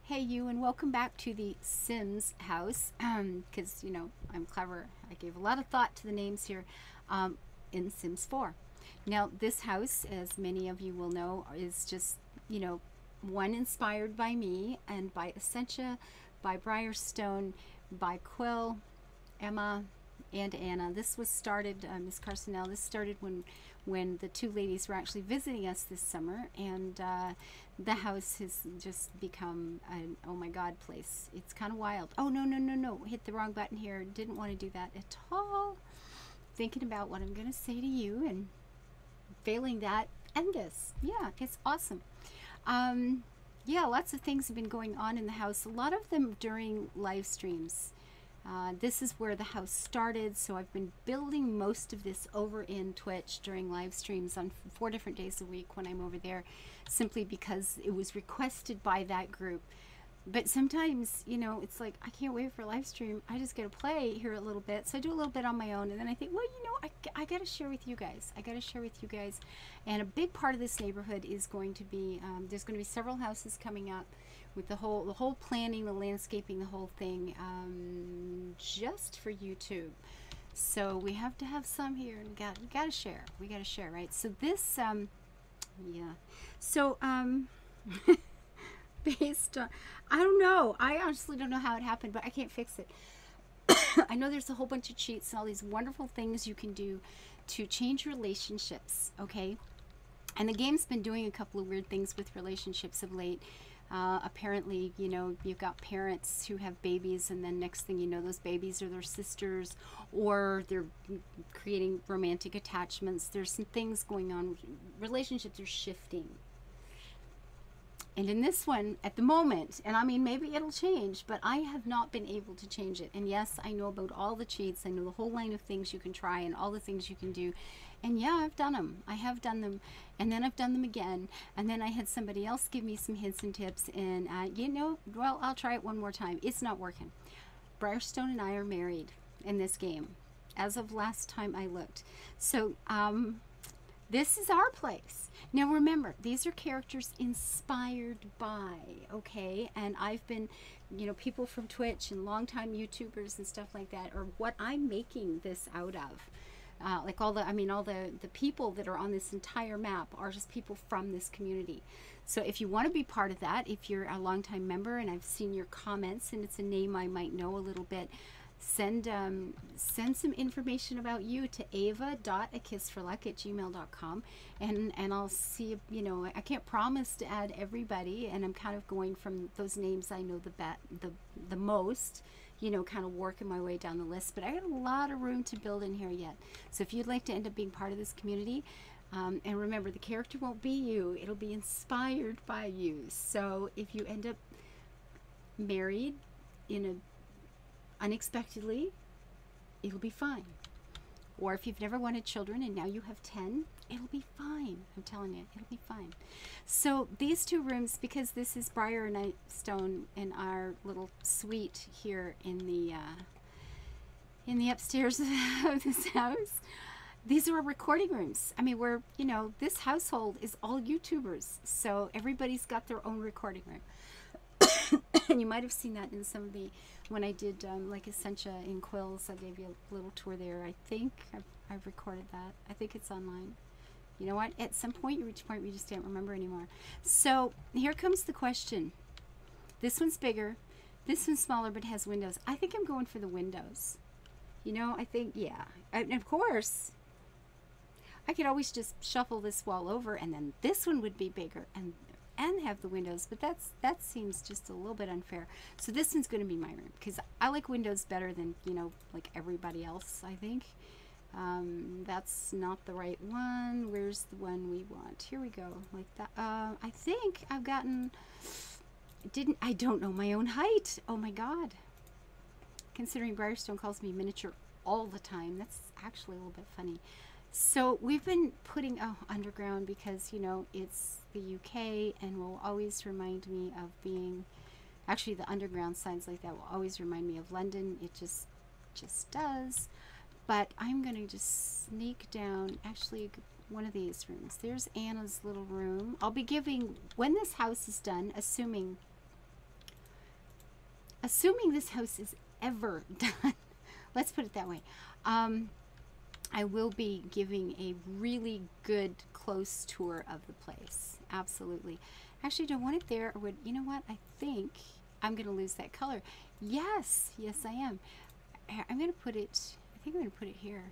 Hey you, and welcome back to the Sims house, because you know I'm clever. I gave a lot of thought to the names here, in Sims 4. Now this house, as many of you will know, is just, one inspired by me and by Essentia, by Briarstone, by Quill, Emma, and Anna. This was started, Miss Carsonell, this started when the two ladies were actually visiting us this summer, and the house has just become an oh my god place. It's kind of wild. Oh, no, no, no, no. Hit the wrong button here. Didn't want to do that at all. Thinking about what I'm going to say to you, and failing that, end this. Yeah, it's awesome. Yeah, lots of things have been going on in the house, a lot of them during live streams. This is where the house started, so I've been building most of this over in Twitch during live streams on 4 different days a week when I'm over there, simply because it was requested by that group. But sometimes, it's like, I can't wait for a live stream. I just get to play here a little bit. So I do a little bit on my own, and then I think, well, I got to share with you guys. I got to share with you guys. And a big part of this neighborhood is going to be, there's going to be several houses coming up with the whole planning, the landscaping, the whole thing, just for YouTube. So we have to have some here, and we got to share. We got to share, right? So this, yeah. So, based on, I don't know. I honestly don't know how it happened, but I can't fix it. I know there's a whole bunch of cheats and all these wonderful things you can do to change relationships, okay? And the game's been doing a couple of weird things with relationships of late. Apparently, you've got parents who have babies, and then next thing you know, those babies are their sisters, or they're creating romantic attachments. There's some things going on. Relationships are shifting. And in this one, at the moment, and I mean, maybe it'll change, but I have not been able to change it. And yes, I know about all the cheats. I know the whole line of things you can try and all the things you can do. And yeah, I've done them. I have done them. And then I've done them again. And then I had somebody else give me some hints and tips. And, well, I'll try it one more time. It's not working. Briarstone and I are married in this game, as of last time I looked. So, this is our place. Now remember, these are characters inspired by, okay? And I've been, people from Twitch and longtime YouTubers and stuff like that are what I'm making this out of. Like all the people that are on this entire map are just people from this community. So if you want to be part of that, if you're a longtime member and I've seen your comments and it's a name I might know a little bit, send some information about you to ava.akissforluck@gmail.com, and I'll see. I can't promise to add everybody, and I'm kind of going from those names I know the most, kind of working my way down the list, but I got a lot of room to build in here yet. So if you'd like to end up being part of this community, and remember, the character won't be you, it'll be inspired by you. So if you end up married unexpectedly, it'll be fine. Or if you've never wanted children and now you have 10, it'll be fine. I'm telling you, it'll be fine. So these two rooms, because this is Briar and Stone in our little suite here in the upstairs of this house, these are our recording rooms. I mean, this household is all YouTubers, so everybody's got their own recording room. And you might have seen that in some of when I did like Essentia in Quills, I gave you a little tour there. I think I've recorded that. I think it's online. You know what? At some point, you reach a point where you just don't remember anymore. So here comes the question. This one's bigger. This one's smaller, but has windows. I think I'm going for the windows. I think, yeah. And of course, I could always just shuffle this wall over, and then this one would be bigger and have the windows, but that seems just a little bit unfair. So this one's going to be my room, because I like windows better than, like everybody else, I think. That's not the right one. Where's the one we want? Here we go, like that. I think I've gotten, I don't know my own height. Oh my god. Considering Briarstone calls me miniature all the time, that's actually a little bit funny. So we've been putting underground because it's the UK and will always remind me of being, actually the underground signs like that will always remind me of London. It just does. But I'm gonna just sneak down actually one of these rooms. There's Anna's little room. I'll be giving, when this house is done, assuming assuming this house is ever done, let's put it that way, I will be giving a really good close tour of the place. Absolutely. Actually, do I want it there, or would, you know what? I think I'm going to lose that color. Yes, yes I am. I'm going to put it, I think I'm going to put it here.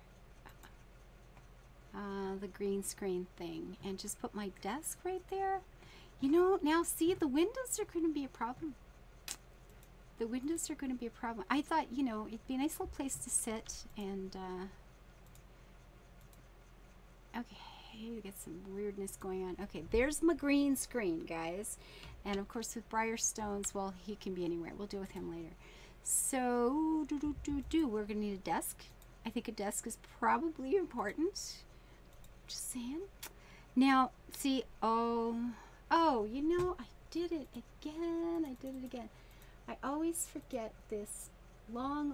The green screen thing, and just put my desk right there. You know, now see, the windows are going to be a problem. The windows are going to be a problem. I thought, you know, it'd be a nice little place to sit, and okay, we got some weirdness going on. Okay, there's my green screen, guys. And of course with Briar Stones, well, he can be anywhere. We'll deal with him later. So, we're going to need a desk. I think a desk is probably important. Just saying. Now, see, oh, you know, I did it again. I always forget this long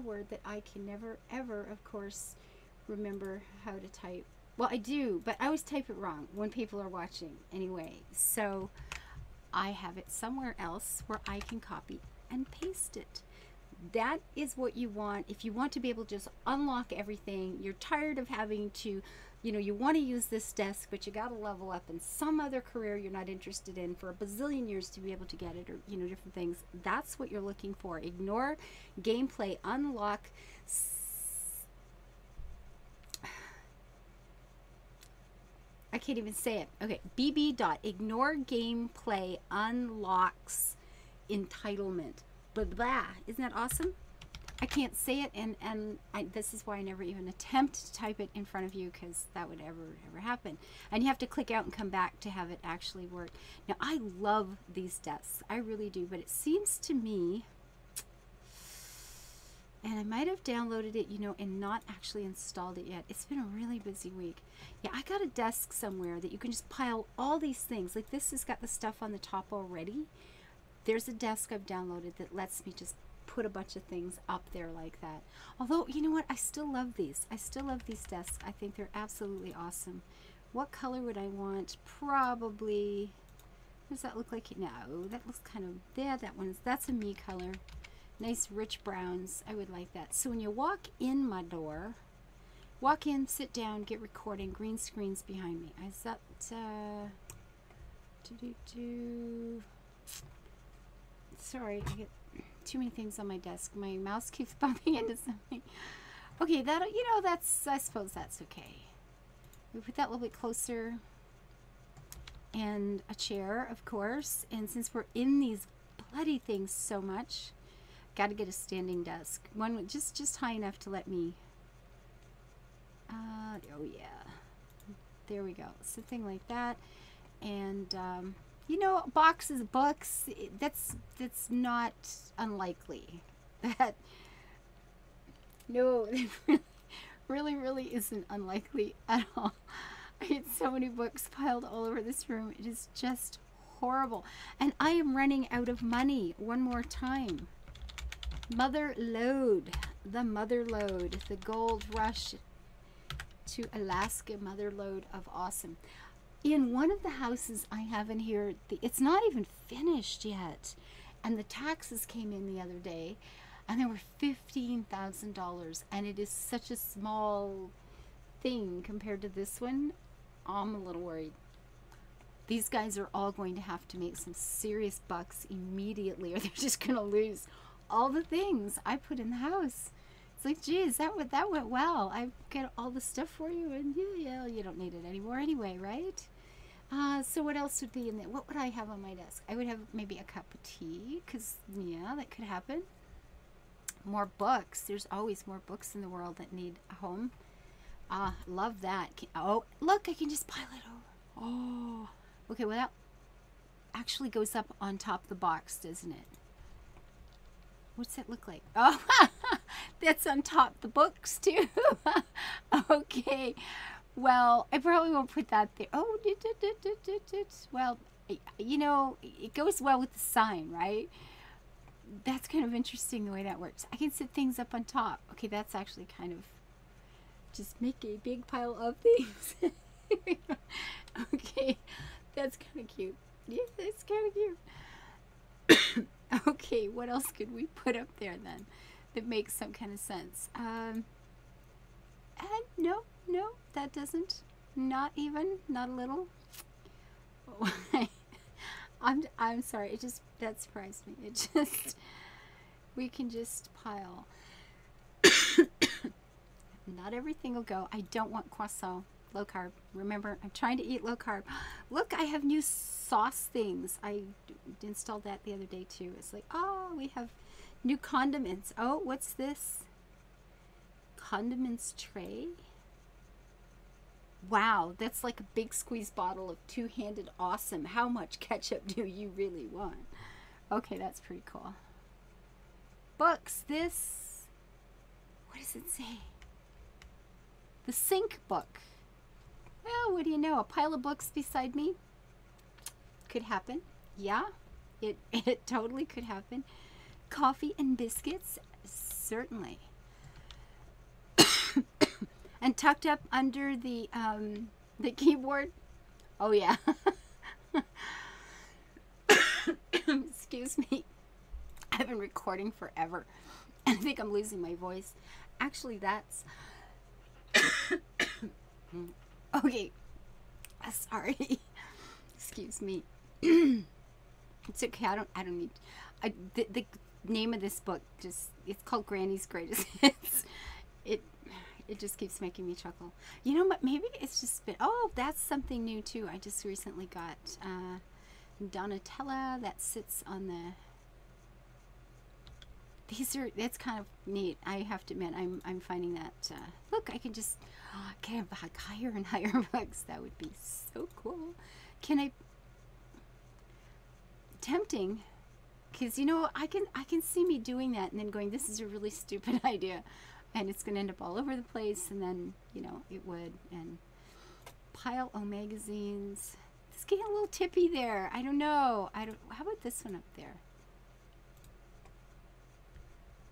word that I can never, ever, of course, remember how to type. Well, I do, but I always type it wrong when people are watching anyway. So I have it somewhere else where I can copy and paste it. That is what you want. If you want to be able to just unlock everything, you're tired of having to, you know, you want to use this desk, but you got to level up in some other career you're not interested in for a bazillion years to be able to get it, or, you know, different things. That's what you're looking for. Ignore gameplay, unlock. I can't even say it. Okay, ignore gameplay unlocks entitlement. Blah, blah. Isn't that awesome? I can't say it, and this is why I never even attempt to type it in front of you, because that would ever happen. And you have to click out and come back to have it actually work. Now, I love these desks. I really do, but it seems to me, and I might have downloaded it, you know, and not actually installed it yet. It's been a really busy week. Yeah, I got a desk somewhere that you can just pile all these things. Like this has got the stuff on the top already. There's a desk I've downloaded that lets me just put a bunch of things up there like that. Although, you know what? I still love these. I still love these desks. I think they're absolutely awesome. What color would I want? Probably, what does that look like? No, that looks kind of, yeah, that's a me color. Nice rich browns. I would like that. So when you walk in my door, walk in, sit down, get recording, green screens behind me. Is that, sorry, I get too many things on my desk. My mouse keeps bumping into something. Okay, that, you know, that's, I suppose that's okay. We put that a little bit closer. And a chair, of course. And since we're in these bloody things so much, got to get a standing desk. One just high enough to let me, oh yeah. There we go. Something like that. And, you know, boxes of books, that's not unlikely. That, no, it really isn't unlikely at all. I had so many books piled all over this room. It is just horrible. And I am running out of money one more time. Mother Lode, the Mother Lode, the Gold Rush to Alaska Mother Lode of awesome. In one of the houses I have in here, it's not even finished yet, and the taxes came in the other day, and they were $15,000, and it is such a small thing compared to this one. I'm a little worried. These guys are all going to have to make some serious bucks immediately, or they're just going to lose all the things I put in the house. It's like, geez, that went well. I've got all the stuff for you, and yeah, you don't need it anymore anyway, right? So what else would be in there? What would I have on my desk? I would have maybe a cup of tea, because, yeah, that could happen. More books. There's always more books in the world that need a home. Love that. Oh, look, I can just pile it over. Oh, okay, well, that actually goes up on top of the box, doesn't it? What's that look like? Oh, that's on top of the books too. Okay, well, I probably won't put that there. Oh, well, you know, it goes well with the sign, right? That's kind of interesting the way that works. I can set things up on top. Okay, that's actually kind of, just make a big pile of things. Okay, that's kind of cute. Yeah, that's kind of cute. Okay, what else could we put up there then that makes some kind of sense? No, no, that doesn't. Not even, not a little. I'm sorry. It just, that surprised me. It just, we can just pile. Not everything will go. I don't want croissant. Low carb. Remember, I'm trying to eat low carb. Look, I have new sauce things. I installed that the other day too. It's like, oh, we have new condiments. Oh, what's this? Condiments tray. Wow, that's like a big squeeze bottle of two-handed awesome. How much ketchup do you really want? Okay, that's pretty cool. Books. This, what does it say? The sink book. Well, what do you know? A pile of books beside me? Could happen. Yeah, it totally could happen. Coffee and biscuits? Certainly. And tucked up under the keyboard? Oh, yeah. Excuse me. I've been recording forever. I think I'm losing my voice. Actually, that's... Okay. Sorry. Excuse me. It's okay. I don't need... the name of this book just... It's called Granny's Greatest Hits. It just keeps making me chuckle. You know what? Maybe it's just been... Oh, that's something new, too. I just recently got Donatella that sits on the... It's kind of neat. I have to admit, I'm finding that... look, I can just get higher and higher books. That would be so cool. Can I... Tempting. Because, you know, I can see me doing that and then going, this is a really stupid idea. And it's going to end up all over the place, and then, you know, it would. And pile o magazines. It's getting a little tippy there. I don't know. How about this one up there?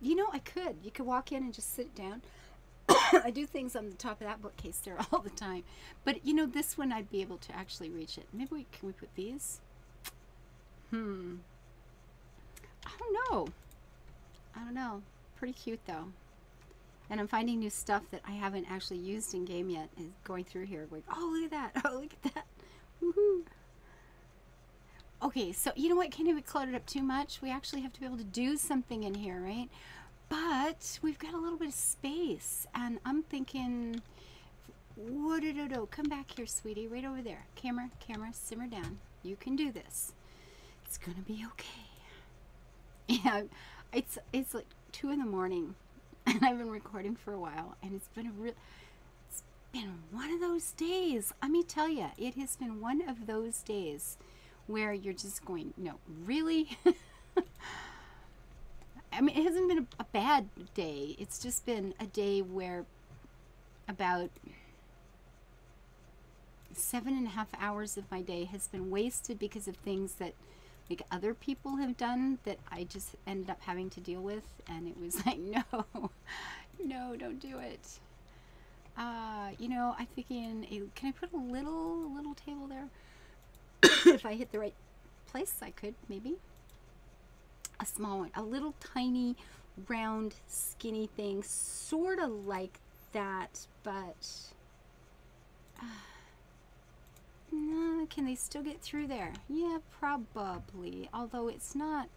You know, I could. You could walk in and just sit down. I do things on the top of that bookcase there all the time. But, you know, this one I'd be able to actually reach it. Maybe can we put these? I don't know. I don't know. Pretty cute, though. And I'm finding new stuff that I haven't actually used in game yet. Is going through here, going, oh, look at that. Oh, look at that. Woohoo. Okay, so you know what? Can't even clutter it up too much. We actually have to be able to do something in here, right? But we've got a little bit of space. And I'm thinking, come back here, sweetie. Right over there. Camera, simmer down. You can do this. It's going to be okay. Yeah, it's like 2 in the morning. And I've been recording for a while, and it's been one of those days. Let me tell you, it has been one of those days where you're just going, no, really? I mean, it hasn't been a bad day. It's just been a day where about 7.5 hours of my day has been wasted because of things that like other people have done that I just ended up having to deal with, and it was like, no, don't do it. You know, I'm thinking, can I put a little table there? If I hit the right place, I could, maybe. A small one, a little tiny, round, skinny thing, sort of like that, but no, can they still get through there? Yeah, probably. Although it's not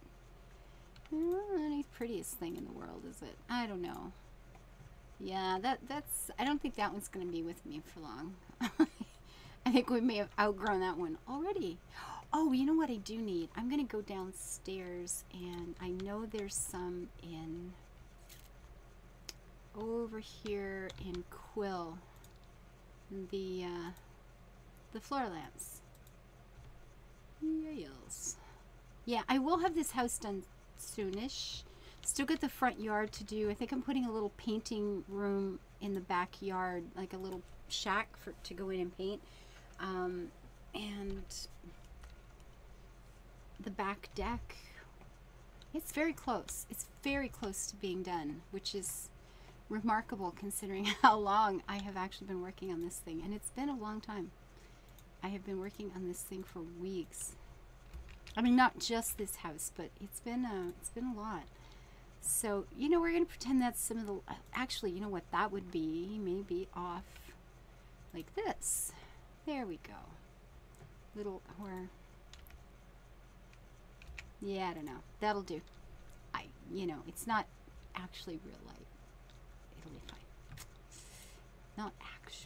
the prettiest thing in the world, is it? I don't know. Yeah, that's. I don't think that one's going to be with me for long. I think we may have outgrown that one already. Oh, you know what I do need? I'm going to go downstairs, and I know there's some in over here in Quill. The floor lamps. Yes. Yeah, I will have this house done soonish. Still got the front yard to do. I think I'm putting a little painting room in the backyard, like a little shack to go in and paint. And the back deck, it's very close. It's very close to being done, which is remarkable considering how long I have actually been working on this thing. And it's been a long time. I have been working on this thing for weeks. I mean, not just this house, but it's been a lot. So, you know, we're going to pretend that's some of the, actually, you know what that would be? Maybe off like this. There we go. Little, where, yeah, I don't know. That'll do. You know, it's not actually real light. It'll be fine. Not actually.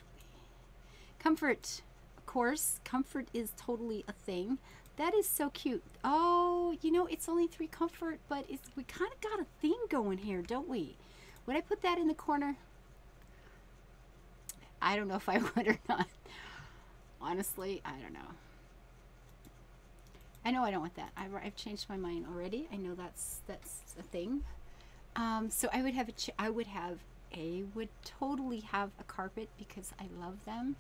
Comfort, of course. Comfort is totally a thing. That is so cute. Oh, you know, it's only 3 comfort, but we kind of got a thing going here, don't we? Would I put that in the corner? I don't know if I would or not. Honestly, I don't know. I know I don't want that. I've changed my mind already. I know that's a thing. So I would have I would totally have a carpet because I love them.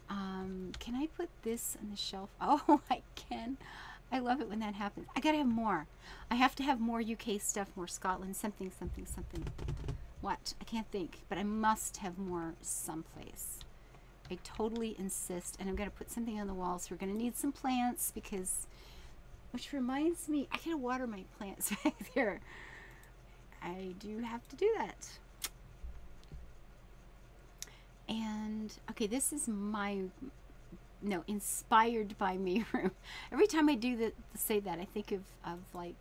Can I put this on the shelf? Oh, I can. I love it when that happens. I gotta have more. I have to have more UK stuff, more Scotland, something. What? I can't think, but I must have more someplace. I totally insist, and I'm gonna put something on the walls. We're gonna need some plants because, which reminds me, I gotta water my plants back there. I do have to do that. And okay, this is my, no, inspired by me room. Every time I do say that, I think of like,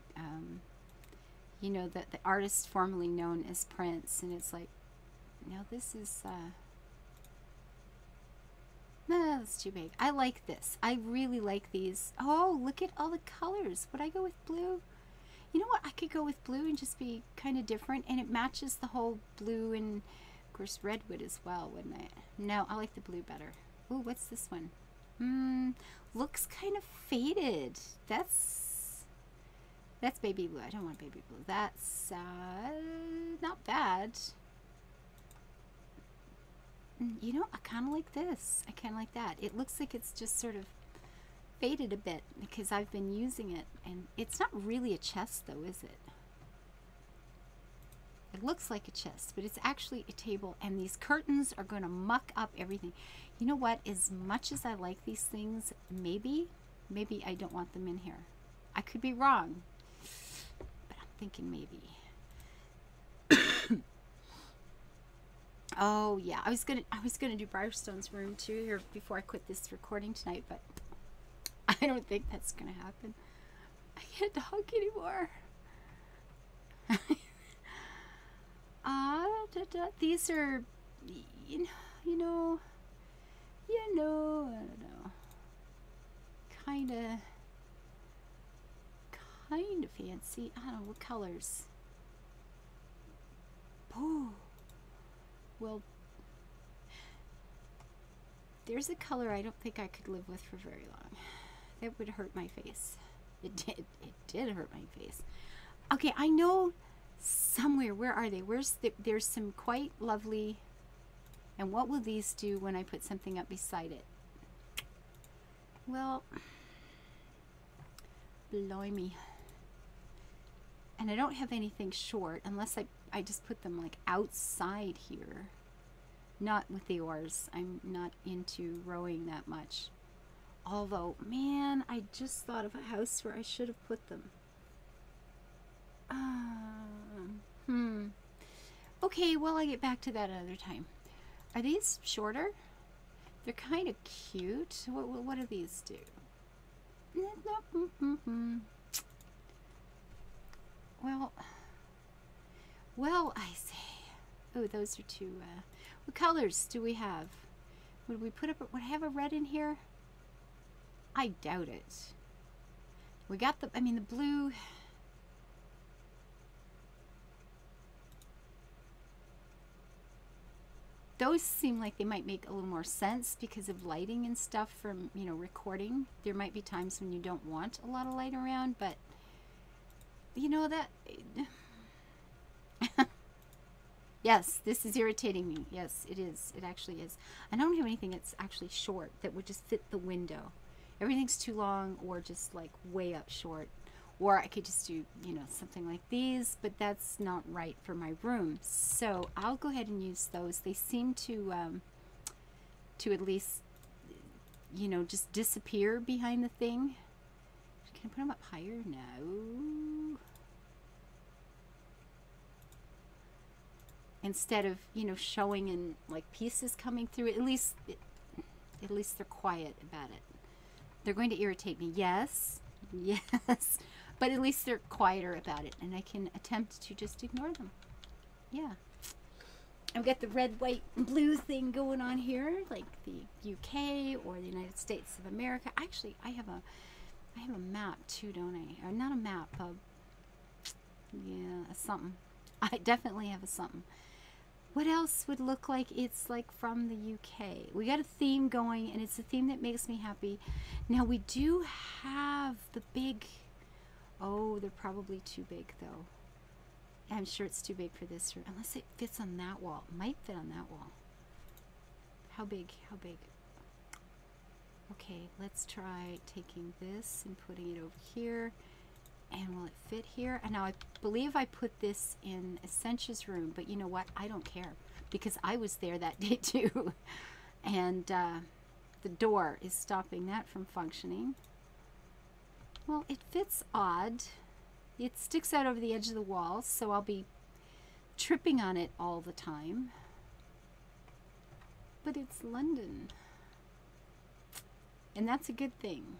you know, the artist formerly known as Prince, and it's like, no, this is, no, that's too big. I like this. I really like these. Oh, look at all the colors. Would I go with blue? You know what? I could go with blue and just be kind of different, and it matches the whole blue and, of course, redwood as well, wouldn't it? No, I like the blue better. Ooh, what's this one? Looks kind of faded. That's baby blue. I don't want baby blue. That's not bad. You know, I kind of like this. I kind of like that. It looks like it's just sort of faded a bit because I've been using it, and it's not really a chest though, is it? It looks like a chest, but it's actually a table, and these curtains are going to muck up everything. You know what? As much as I like these things, maybe I don't want them in here. I could be wrong, but I'm thinking maybe. Oh yeah, I was gonna do Briarstone's room too here before I quit this recording tonight, but I don't think that's gonna happen. I can't talk anymore. These are, you know, I don't know, kind of fancy. I don't know what colors. Oh. Well, there's a color I don't think I could live with for very long. That would hurt my face. It did hurt my face. Okay, I know somewhere. Where are they? There's some quite lovely. And what will these do when I put something up beside it? Well, blimey. And I don't have anything short unless I just put them like outside here. Not with the oars. I'm not into rowing that much. Although, man, I just thought of a house where I should have put them. Okay, well, I'll get back to that another time. Are these shorter? They're kind of cute. What do these do? Well, I say. Oh, those are two. What colors do we have? Would we put up? Would I have a red in here? I doubt it. We got the. I mean, the blue. Those seem like they might make a little more sense because of lighting and stuff from, you know, recording. There might be times when you don't want a lot of light around, but you know that. Yes, this is irritating me. Yes, it is. It actually is. I don't have anything that's actually short that would just fit the window. Everything's too long or just like way up short. Or I could just do, you know, something like these, but that's not right for my room. So I'll go ahead and use those. They seem to at least, you know, just disappear behind the thing. Can I put them up higher? No. Instead of, you know, showing in like pieces coming through, at least they're quiet about it. They're going to irritate me. Yes. Yes. But at least they're quieter about it, and I can attempt to just ignore them. Yeah. I've got the red, white, and blue thing going on here, like the UK or the United States of America. Actually, I have a map too, don't I? Or not a map, yeah, a something. I definitely have a something. What else would look like it's like from the UK? We got a theme going, and it's a theme that makes me happy. Now, we do have the big... Oh, they're probably too big, though. I'm sure it's too big for this room. Unless it fits on that wall. It might fit on that wall. How big? How big? Okay, let's try taking this and putting it over here. And will it fit here? And now I believe I put this in Essentia's room, but you know what? I don't care because I was there that day too. And the door is stopping that from functioning. Well, it fits odd. It sticks out over the edge of the wall, so I'll be tripping on it all the time. But it's London. And that's a good thing.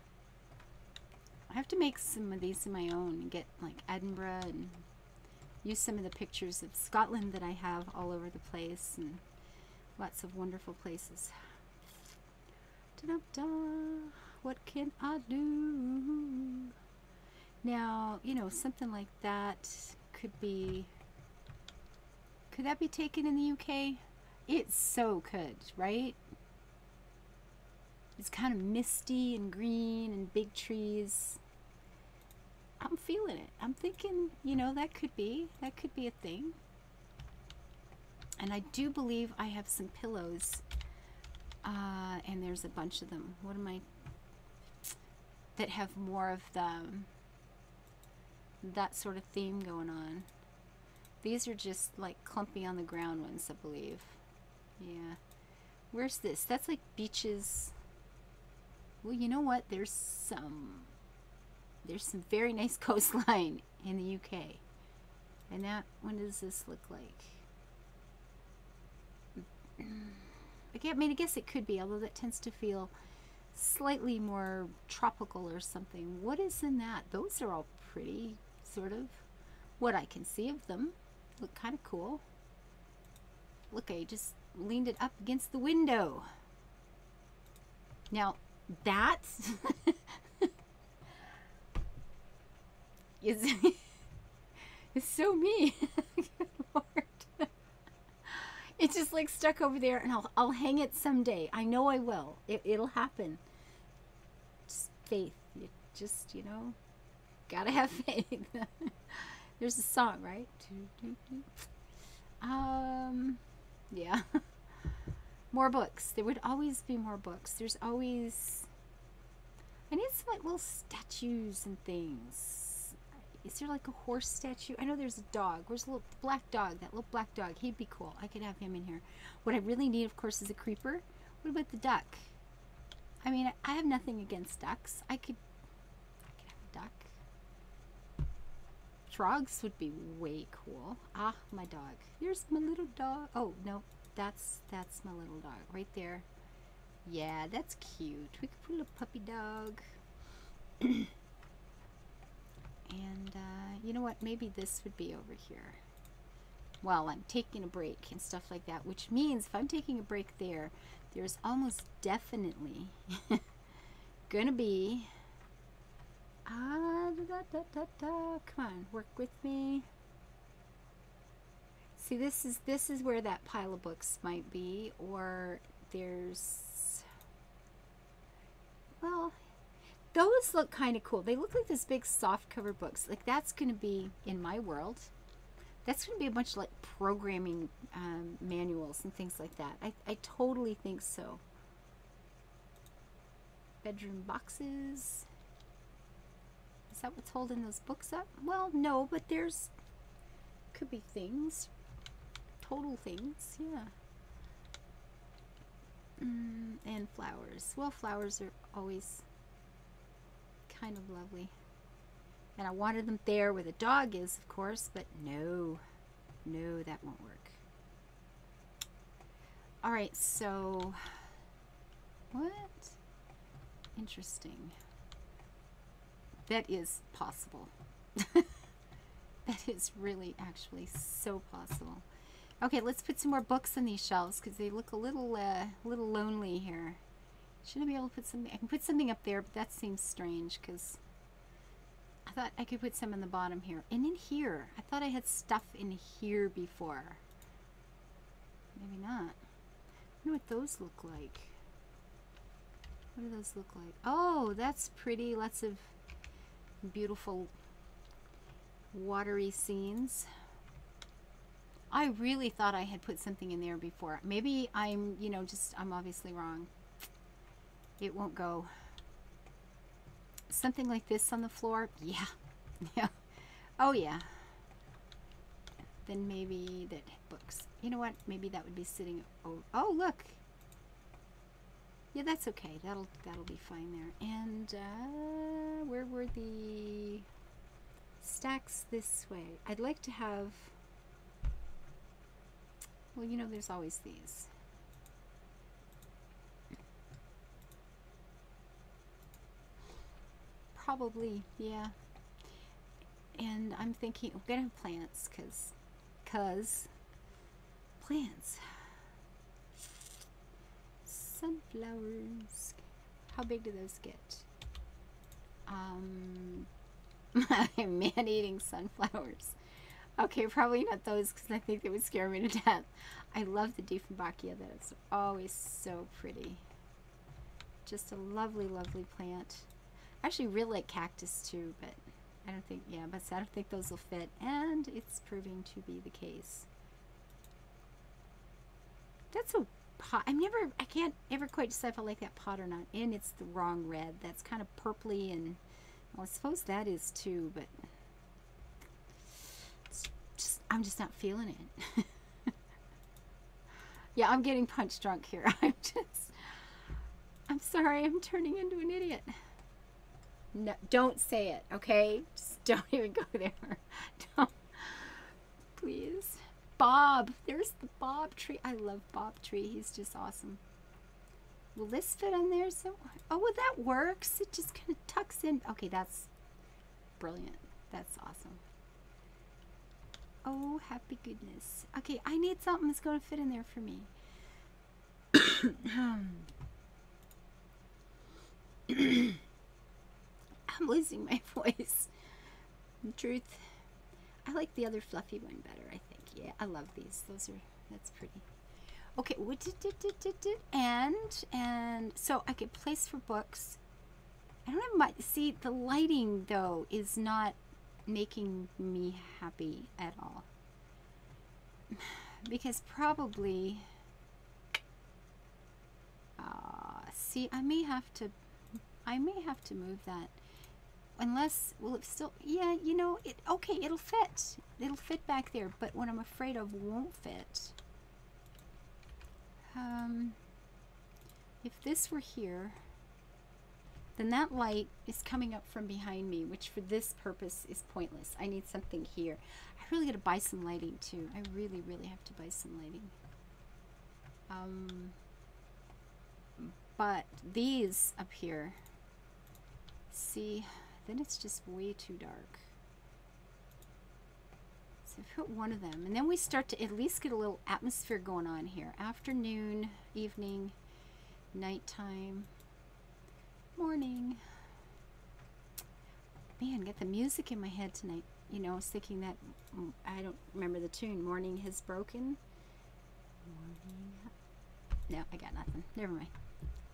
I have to make some of these of my own and get like Edinburgh and use some of the pictures of Scotland that I have all over the place and lots of wonderful places. Da-da-da. What can I do? Now, you know, something like that could that be taken in the UK? It so could, right? It's kind of misty and green and big trees. I'm feeling it. I'm thinking, you know, that could be a thing. And I do believe I have some pillows. And there's a bunch of them. What am I? That have more of that sort of theme going on. These are just like clumpy on the ground ones, I believe. Yeah. Where's this? That's like beaches. Well, you know what? There's some very nice coastline in the UK. And that, what does this look like? I mean, I guess it could be, although that tends to feel slightly more tropical or something. What is in that? Those are all pretty, sort of. What I can see of them look kind of cool. Look, I just leaned it up against the window. Now, that is so me. Good Lord. It's just like stuck over there, and I'll hang it someday. I know I will. It'll happen. Just faith. You just, you know, gotta have faith. There's a song, right? Yeah. More books. There would always be more books. There's always... I need some like little statues and things. Is there like a horse statue? I know there's a dog. Where's the little black dog? That little black dog. He'd be cool. I could have him in here. What I really need, of course, is a creeper. What about the duck? I mean, I have nothing against ducks. I could have a duck. Frogs would be way cool. Ah, my dog. Here's my little dog. Oh, no. That's my little dog right there. Yeah, that's cute. We could put a little puppy dog. And you know what? Maybe this would be over here. Well, I'm taking a break and stuff like that, which means if I'm taking a break there, there's almost definitely gonna be come on, work with me. See, this is where that pile of books might be, or there's, well, those look kind of cool. They look like this big soft cover books. Like that's going to be in my world. That's going to be a bunch of like programming manuals and things like that. I totally think so. Bedroom boxes. Is that what's holding those books up? Well, no, but there's, could be things. Total things, yeah. And flowers. Well, flowers are always kind of lovely. And I wanted them there where the dog is, of course, but no, no, that won't work. All right, so what? Interesting. That is possible. That is really actually so possible. Okay, let's put some more books on these shelves because they look a little lonely here. Should I be able to put something? I can put something up there, but that seems strange because I thought I could put some in the bottom here. And in here, I thought I had stuff in here before. Maybe not. I wonder what those look like. What do those look like? Oh, that's pretty. Lots of beautiful watery scenes. I really thought I had put something in there before. Maybe I'm, you know, I'm obviously wrong. It won't go. Something like this on the floor? Yeah. Yeah. Oh, yeah. Then maybe that books. You know what? Maybe that would be sitting. Oh, look. Yeah, that's okay. That'll be fine there. And where were the stacks this way? I'd like to have. Well, you know, there's always these. Probably, yeah. And I'm thinking I'm gonna have plants, cause plants. Sunflowers. How big do those get? Man-eating sunflowers. Okay, probably not those because I think they would scare me to death. I love the Dieffenbachia. That is always so pretty. Just a lovely, lovely plant. I actually really like cactus too, but I don't think, yeah, but I don't think those will fit, and it's proving to be the case. That's a pot. I can't ever quite decide if I like that pot or not, and it's the wrong red. That's kind of purpley, and well, I suppose that is too, but I'm just not feeling it. Yeah, I'm getting punch drunk here. I'm sorry, I'm turning into an idiot. No, don't say it, okay? Just don't even go there. Don't. Please. Bob. There's the Bob tree. I love Bob tree. He's just awesome. Will this fit on there? Oh, well, that works. It just kind of tucks in. Okay, that's brilliant. That's awesome. Oh, happy goodness. Okay, I need something that's going to fit in there for me. I'm losing my voice. In truth, I like the other fluffy one better, I think. Yeah, I love these. That's pretty. Okay, and so I could place for books. I don't have much. See, the lighting though is not making me happy at all. Because probably, see, I may have to move that. Unless, will it still, yeah, you know, okay, it'll fit. It'll fit back there, but what I'm afraid of won't fit. If this were here, then that light is coming up from behind me, which for this purpose is pointless. I need something here. I really got to buy some lighting too. I really, really have to buy some lighting. But these up here, see, then it's just way too dark. So I put one of them, and then we start to at least get a little atmosphere going on here. Afternoon, evening, nighttime, morning. Man, got the music in my head tonight. You know, I was thinking that, I don't remember the tune. Morning has broken. Morning. No, I got nothing. Never mind.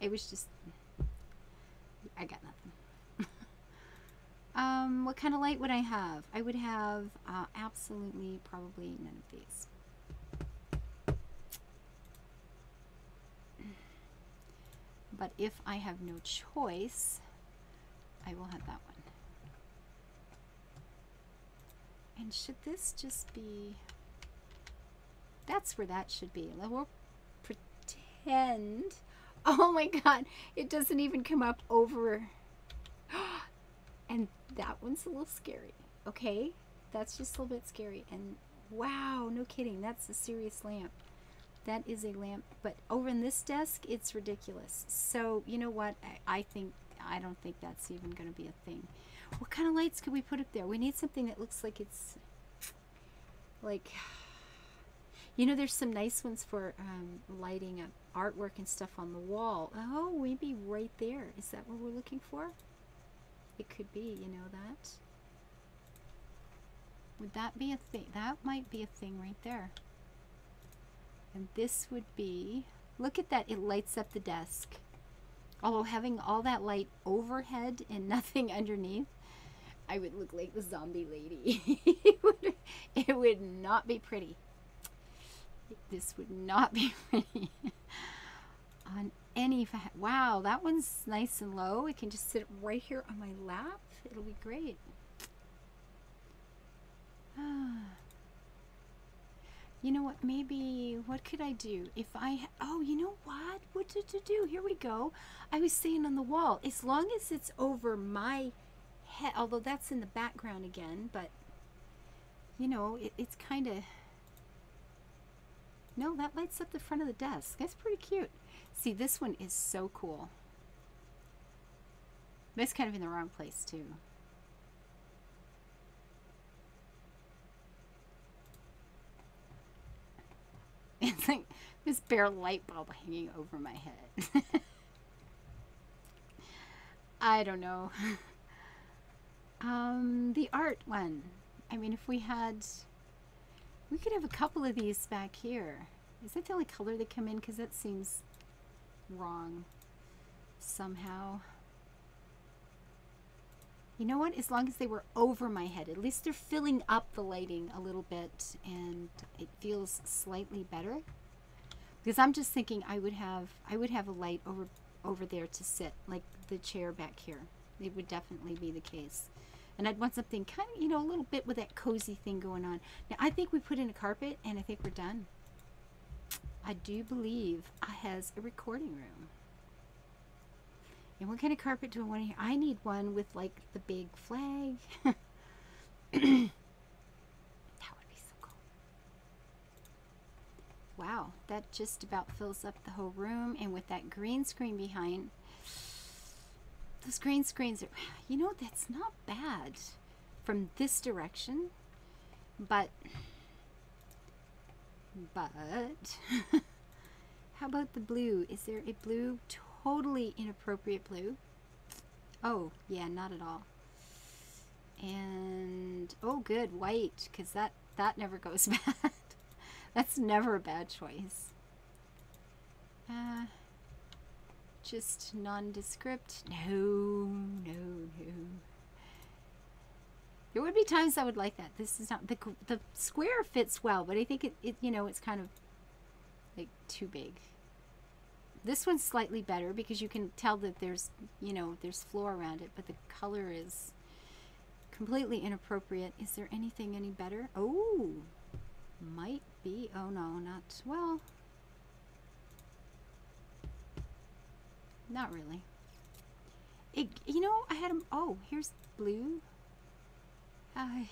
It was just, I got nothing. What kind of light would I have? I would have absolutely probably none of these. But if I have no choice, I will have that one. And should this just be, that's where that should be. We'll pretend, oh my god, it doesn't even come up over. And That one's a little scary. Okay, that's just a little bit scary. And wow, no kidding, that's a serious lamp. That is a lamp, but over in this desk, it's ridiculous. So you know what? I don't think that's even going to be a thing. What kind of lights could we put up there? We need something that looks like it's like, you know, there's some nice ones for lighting up artwork and stuff on the wall. Oh, maybe right there. Is that what we're looking for? It could be, you know that. Would that be a thing? That might be a thing right there. And this would be, look at that, it lights up the desk. Although having all that light overhead and nothing underneath, I would look like the zombie lady. It would not be pretty. This would not be pretty. On any, wow, that one's nice and low. It can just sit right here on my lap. It'll be great. You know what, maybe, what could I do? If I, oh, you know what to do? Here we go. I was saying on the wall, as long as it's over my head, although that's in the background again, but, you know, it's kind of, no, that lights up the front of the desk. That's pretty cute. See, this one is so cool. But it's kind of in the wrong place, too. It's like this bare light bulb hanging over my head. I don't know. The art one. I mean, if we had, we could have a couple of these back here. Is that the only color they come in? Because that seems wrong somehow. You know what? As long as they were over my head, at least they're filling up the lighting a little bit and it feels slightly better. Because I'm just thinking I would have a light over there to sit, like the chair back here. It would definitely be the case. And I'd want something kind of, you know, a little bit with that cozy thing going on. Now, I think we put in a carpet and I think we're done. I do believe it has a recording room. And what kind of carpet do I want here? I need one with like the big flag. That would be so cool. Wow, that just about fills up the whole room. And with that green screen behind, those green screens are, you know, that's not bad from this direction. But how about the blue? Is there a blue? Totally inappropriate blue. Oh, yeah, not at all. And, oh, good, white, because that never goes bad. That's never a bad choice. Just nondescript. No. There would be times I would like that. This is not, the square fits well, but I think it you know, it's kind of like too big. This one's slightly better because you can tell that there's, you know, there's floor around it, but the color is completely inappropriate. Is there anything any better? Oh, might be. Oh, no, not, well, not really. You know, I had them, oh, here's blue. No.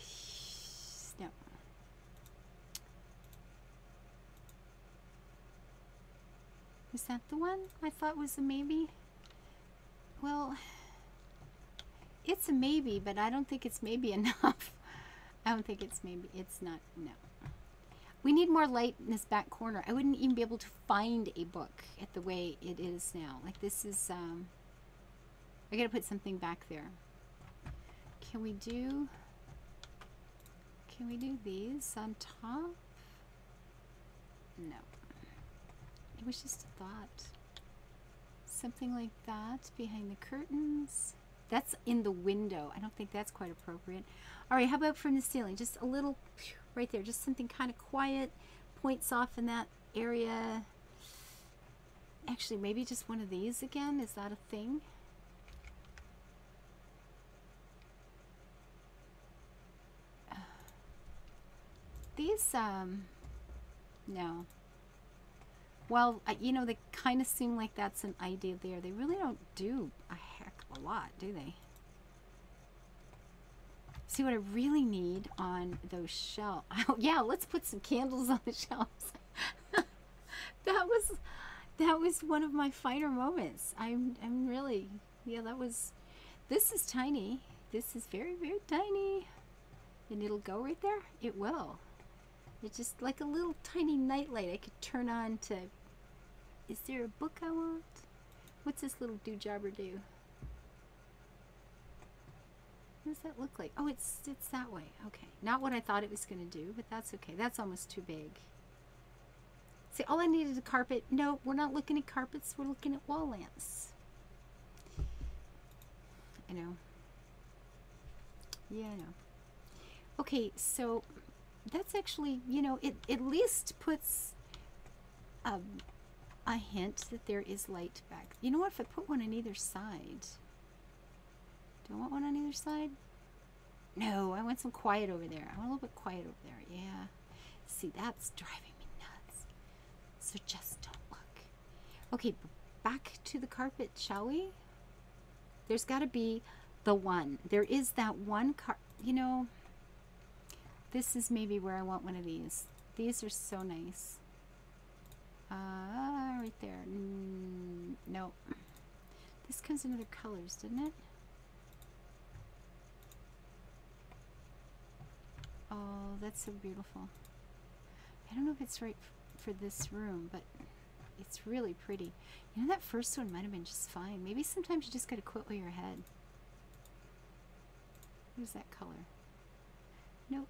Is that the one I thought was a maybe? Well, it's a maybe, but I don't think it's maybe enough. I don't think it's maybe. It's not. No. We need more light in this back corner. I wouldn't even be able to find a book at the way it is now. Like this is, I gotta put something back there. Can we do these on top? No. It was just a thought. Something like that behind the curtains. That's in the window. I don't think that's quite appropriate. All right, how about from the ceiling? Just a little right there. Just something kind of quiet. Points off in that area. Actually, maybe just one of these again. Is that a thing? These, no. Well, you know, they kind of seem like that's an idea there. They really don't do a heck of a lot, do they? See what I really need on those shelves. Oh, yeah, let's put some candles on the shelves. that was one of my finer moments. I'm really, yeah, this is tiny. This is very, very tiny. And it'll go right there. It will. It's just like a little tiny nightlight I could turn on to. Is there a book I want? What's this little doojobber do? What does that look like? Oh, it's that way. Okay. Not what I thought it was going to do, but that's okay. That's almost too big. See, all I needed is a carpet. No, we're not looking at carpets. We're looking at wall lamps. I know. Yeah, I know. Okay, so that's actually, you know, it at least puts a hint that there is light back. You know what? If I put one on either side. Do I want one on either side? No, I want some quiet over there. I want a little bit quiet over there. Yeah. See, that's driving me nuts. So just don't look. Okay, back to the carpet, shall we? There's got to be the one. There is that one you know, this is maybe where I want one of these. These are so nice. Right there. No. This comes in other colors, didn't it? Oh, that's so beautiful. I don't know if it's right for this room, but it's really pretty. You know, that first one might have been just fine. Maybe sometimes you just got to quit with your head. What is that color? Nope.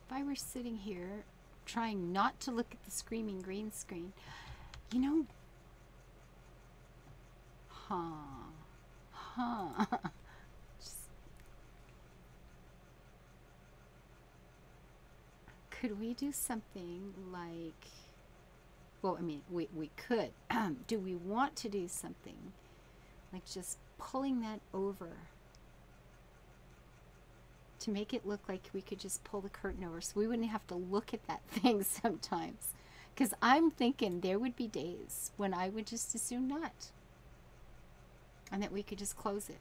If I were sitting here trying not to look at the screaming green screen, you know, could we do something like, well, I mean, we could. Do we want to do something like just pulling that over to make it look like we could just pull the curtain over so we wouldn't have to look at that thing sometimes? Because I'm thinking there would be days when I would just as soon not. And that we could just close it.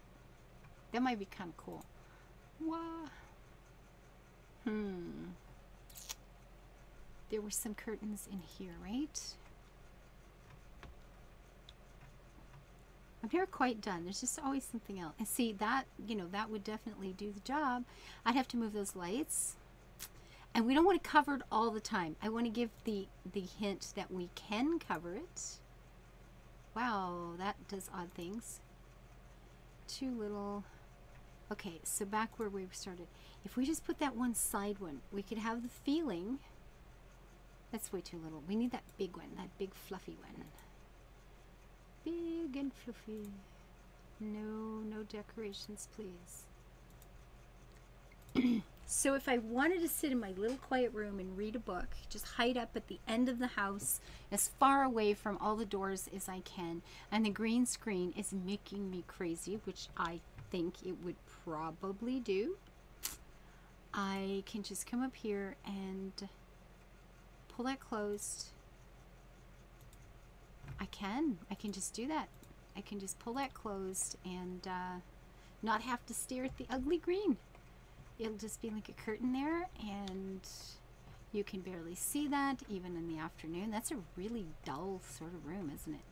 That might be kind of cool. Wow. There were some curtains in here, right? I'm never quite done. There's just always something else. And see, that, you know, that would definitely do the job. I'd have to move those lights. And we don't want it covered all the time. I want to give the hint that we can cover it. Wow, that does odd things. Too little. Okay, so back where we started. If we just put that one side one, we could have the feeling. That's way too little. We need that big one, that big fluffy one. Big and fluffy. No decorations, please. So if I wanted to sit in my little quiet room and read a book, just hide up at the end of the house as far away from all the doors as I can, and the green screen is making me crazy, which I think it would probably do, I can just come up here and pull that closed. I can just do that. I can just pull that closed and not have to stare at the ugly green. It'll just be like a curtain there, and you can barely see that even in the afternoon. That's a really dull sort of room, isn't it?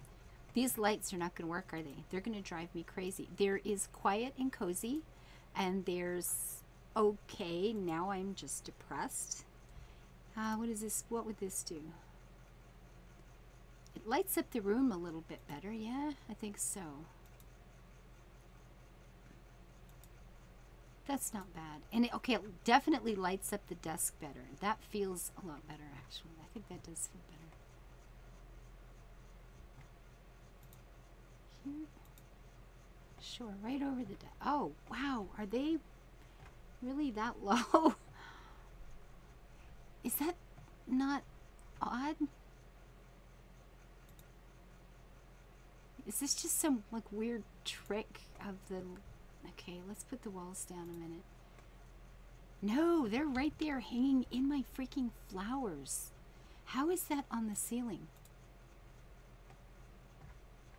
These lights are not going to work, are they? They're going to drive me crazy. There is quiet and cozy, and there's okay. Now I'm just depressed. What is this? What would this do? It lights up the room a little bit better. Yeah, I think so. That's not bad. And it, okay, it definitely lights up the desk better. That feels a lot better, actually. I think that does feel better. Here. Sure, right over the desk. Oh, wow. Are they really that low? Is that not odd? Is this just some like weird trick of the... Okay, let's put the walls down a minute. No, they're right there hanging in my freaking flowers. How is that on the ceiling?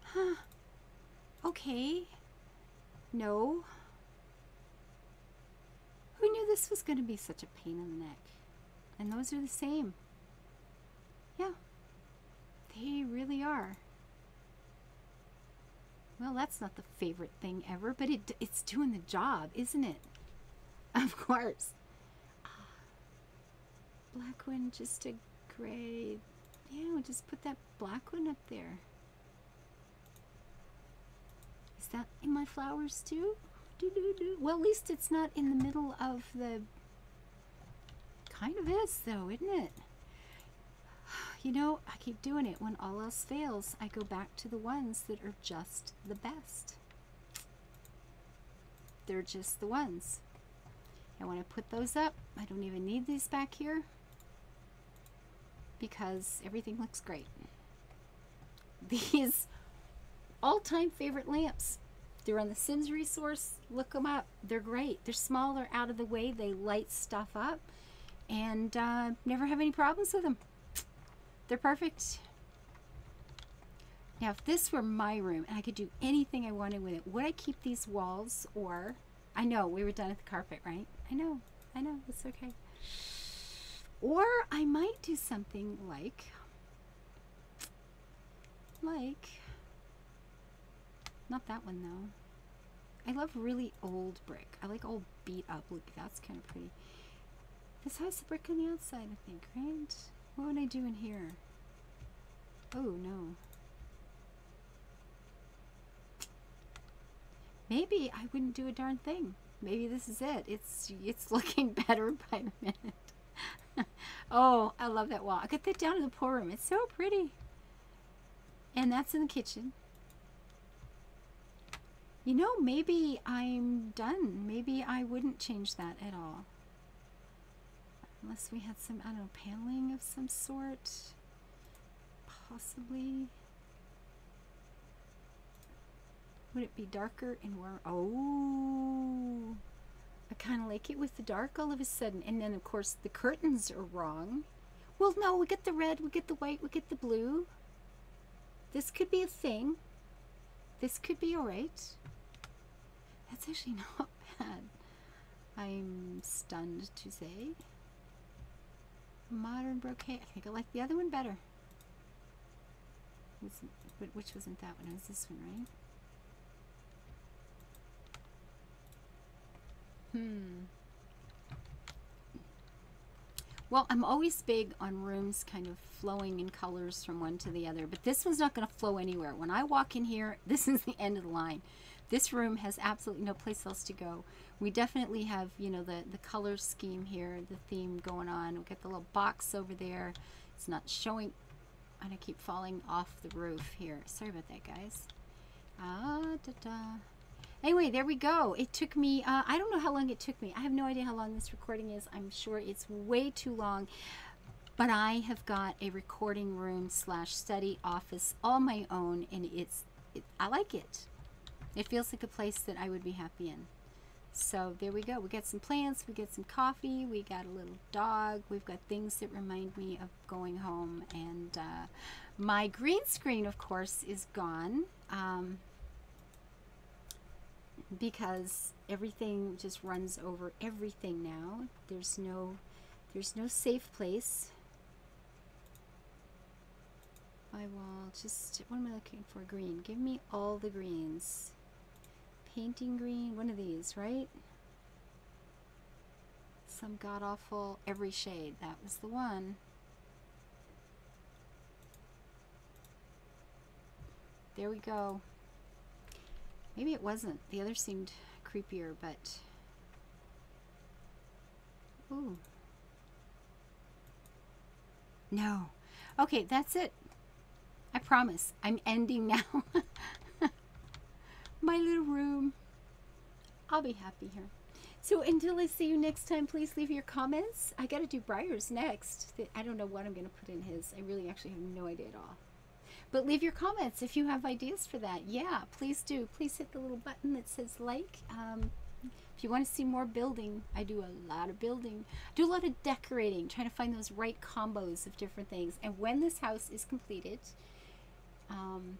Huh. Okay. No. Who knew this was going to be such a pain in the neck? And those are the same. Yeah, they really are. Well, that's not the favorite thing ever, but it's doing the job, isn't it? Of course. Black one, just a gray. Yeah, we'll just put that black one up there. Is that in my flowers too? Well, at least it's not in the middle of the... Kind of is though, isn't it? You know, I keep doing it. When all else fails, I go back to the ones that are just the best. They're just the ones. And when I put those up, I don't even need these back here because everything looks great. These all-time favorite lamps. They're on the Sims resource. Look them up. They're great. They're small. They're out of the way. They light stuff up and never have any problems with them. They're perfect. Now, if this were my room and I could do anything I wanted with it, would I keep these walls or... I know, we were done with the carpet, right? I know, it's okay. Or I might do something like... Not that one, though. I love really old brick. I like old beat up. Look, that's kind of pretty. This has the brick on the outside, I think, right? What would I do in here? Oh, no. Maybe I wouldn't do a darn thing. Maybe this is it. It's looking better by the minute. Oh, I love that wall. I got that down in the pour room. It's so pretty. And that's in the kitchen. You know, maybe I'm done. Maybe I wouldn't change that at all. Unless we had some, I don't know, paneling of some sort. Possibly. Would it be darker and warmer? Oh, I kind of like it with the dark all of a sudden. And then, of course, the curtains are wrong. Well, no, we get the red, we get the white, we get the blue. This could be a thing. This could be all right. That's actually not bad. I'm stunned to say. Modern brocade. I think I like the other one better. Which wasn't that one? It was this one, right? Well, I'm always big on rooms kind of flowing in colors from one to the other, but this one's not going to flow anywhere. When I walk in here, this is the end of the line. This room has absolutely no place else to go. We definitely have, you know, the color scheme here, the theme going on. We've got the little box over there. It's not showing, and I keep falling off the roof here. Sorry about that, guys. Anyway, there we go. It took me, I don't know how long it took me. I have no idea how long this recording is. I'm sure it's way too long. But I have got a recording room / study office all my own, and I like it. It feels like a place that I would be happy in. So there we go. We got some plants, we get some coffee, we got a little dog, we've got things that remind me of going home. And my green screen, of course, is gone. Because everything just runs over everything now. There's no safe place. By wall, just, what am I looking for? Green. Give me all the greens. Painting green, one of these, right? Some god-awful, every shade. That was the one. There we go. Maybe it wasn't. The other seemed creepier, but... Ooh. No. Okay, that's it. I promise. I'm ending now. My little room. I'll be happy here. So until I see you next time, please leave your comments. I gotta do Briar's next. I don't know what I'm gonna put in his. I really actually have no idea at all. But leave your comments if you have ideas for that. Yeah, please do. Please hit the little button that says like. If you want to see more building, I do a lot of building. I do a lot of decorating, trying to find those right combos of different things. And when this house is completed,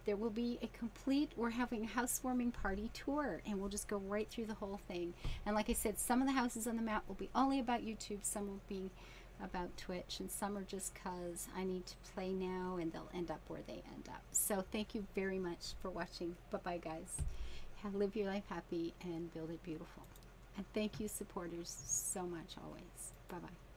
There will be a complete, we're having a housewarming party tour, and we'll just go right through the whole thing. And like I said, some of the houses on the map will be only about YouTube, some will be about Twitch, and some are just because I need to play now, and they'll end up where they end up. So thank you very much for watching. Bye-bye, guys. Live your life happy and build it beautiful. And thank you, supporters, so much always. Bye-bye.